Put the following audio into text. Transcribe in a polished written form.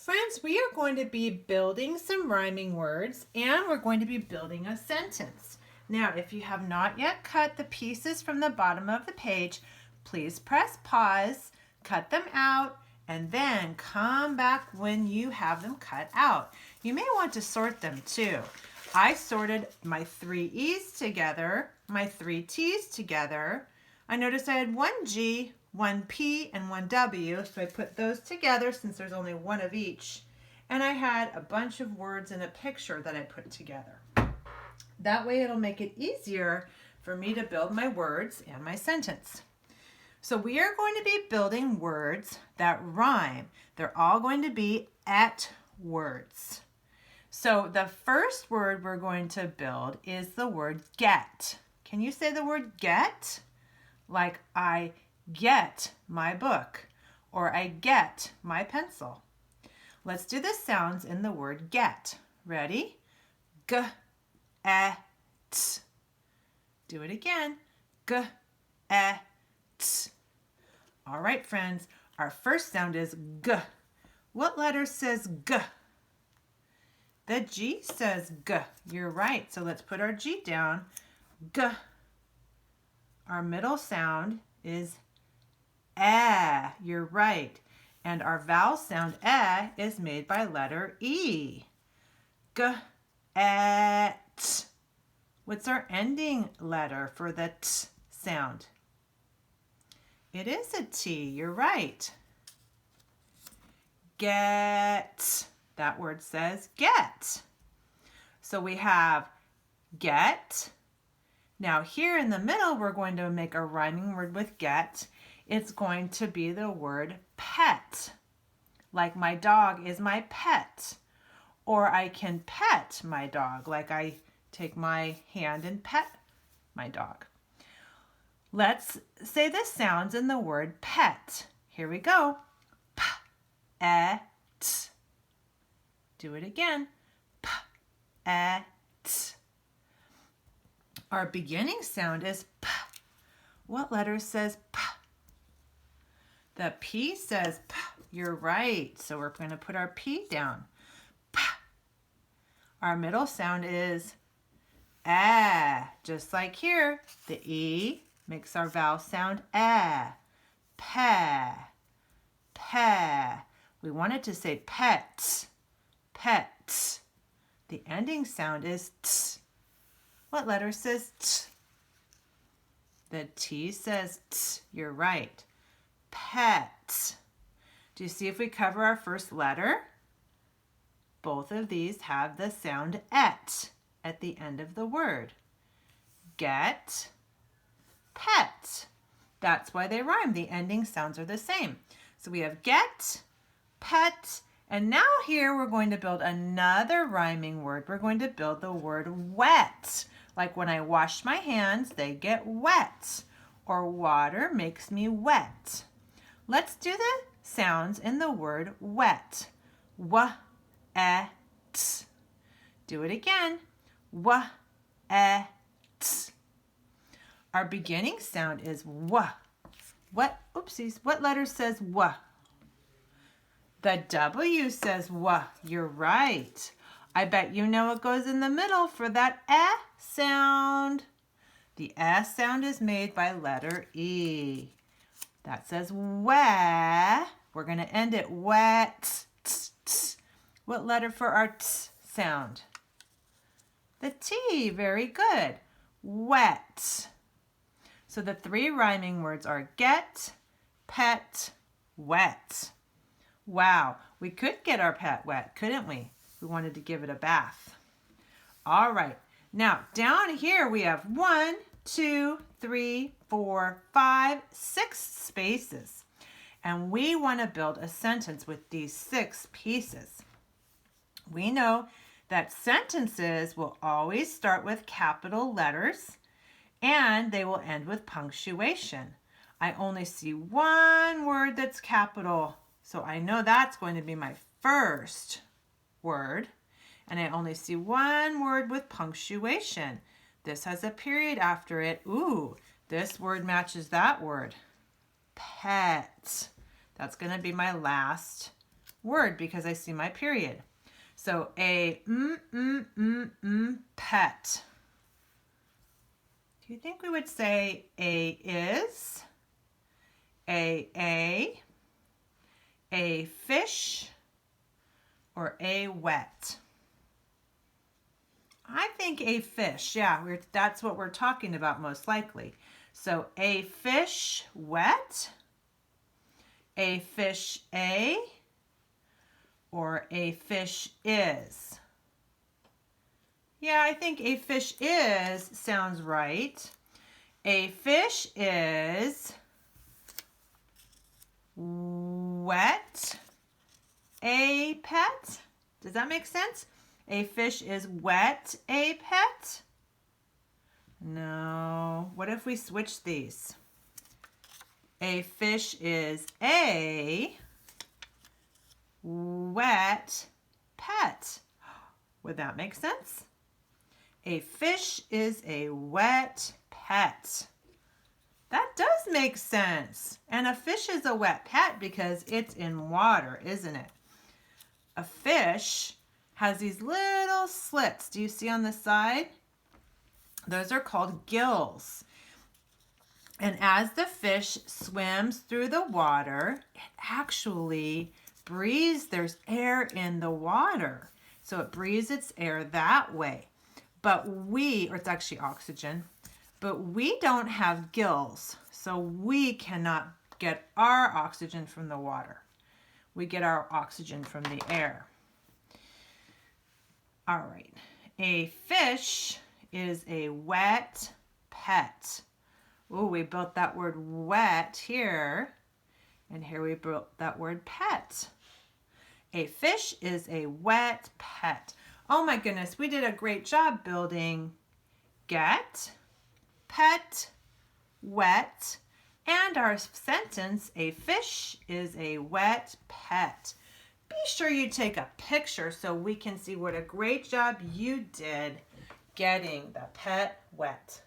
Friends, we are going to be building some rhyming words and we're going to be building a sentence. Now, if you have not yet cut the pieces from the bottom of the page, please press pause, cut them out, and then come back when you have them cut out. You may want to sort them too. I sorted my 3 E's together, my 3 T's together. I noticed I had 1 G, 1 P, and 1 W, so I put those together since there's only one of each. And I had a bunch of words in a picture that I put together. That way it'll make it easier for me to build my words and my sentence. So we are going to be building words that rhyme. They're all going to be at words. So the first word we're going to build is the word get. Can you say the word get? Like I get my book or I get my pencil. Let's do the sounds in the word get. Ready? G, e, t. Do it again. G, e, t. All right, friends. Our first sound is G. What letter says G? The G says G. You're right. So let's put our G down. G. Our middle sound is eh. You're right. And our vowel sound eh is made by letter E. G, e, t. What's our ending letter for the t sound? It is a T. You're right. Get. That word says get. So we have get. Now here in the middle, we're going to make a rhyming word with get. It's going to be the word pet. Like my dog is my pet. Or I can pet my dog, like I take my hand and pet my dog. Let's say the sounds in the word pet. Here we go. P, e, t. Do it again. P, e, t. Our beginning sound is P. What letter says P? The P says P. You're right. So we're going to put our P down. P. Our middle sound is eh. Just like here, the E makes our vowel sound eh. Pe. Pe. We wanted to say pet. Pet. The ending sound is t. What letter says t? The T says t. You're right. Pet. Do you see if we cover our first letter? Both of these have the sound et at the end of the word. Get, pet. That's why they rhyme. The ending sounds are the same. So we have get, pet, and now here we're going to build another rhyming word. We're going to build the word wet. Like when I wash my hands, they get wet. Or water makes me wet. Let's do the sounds in the word wet. W, e, t. Do it again. W, e, t. Our beginning sound is w. What? Oopsies. What letter says w? The W says w. You're right. I bet you know what goes in the middle for that eh sound. The S sound is made by letter E. That says weh. We're going to end it wet. T, t. What letter for our t sound? The T. Very good. Wet. So the 3 rhyming words are get, pet, wet. Wow, we could get our pet wet, couldn't we? We wanted to give it a bath. All right, now down here we have 1, 2, 3, 4, 5, 6 spaces. And we want to build a sentence with these 6 pieces. We know that sentences will always start with capital letters and they will end with punctuation. I only see one word that's capital, so I know that's going to be my first word. And I only see one word with punctuation. This has a period after it. Ooh, this word matches that word. Pet. That's going to be my last word because I see my period. So a pet. Do you think we would say a is, a fish, or a wet? I think a fish. Yeah, that's what we're talking about most likely. So a fish wet, a fish a, or a fish is. Yeah, I think a fish is sounds right. A fish is wet a pet. Does that make sense? A fish is wet a pet? No. What if we switch these? A fish is a wet pet. Would that make sense? A fish is a wet pet. That does make sense. And a fish is a wet pet because it's in water, isn't it? A fish has these little slits. Do you see on the side? Those are called gills. And as the fish swims through the water, it actually breathes. There's air in the water. So it breathes its air that way. But or it's actually oxygen, but we don't have gills. So we cannot get our oxygen from the water. We get our oxygen from the air. All right. A fish is a wet pet. Oh, we built that word wet here. And here we built that word pet. A fish is a wet pet. Oh my goodness, we did a great job building get, pet, wet, and our sentence, a fish is a wet pet. Be sure you take a picture so we can see what a great job you did getting the pet wet.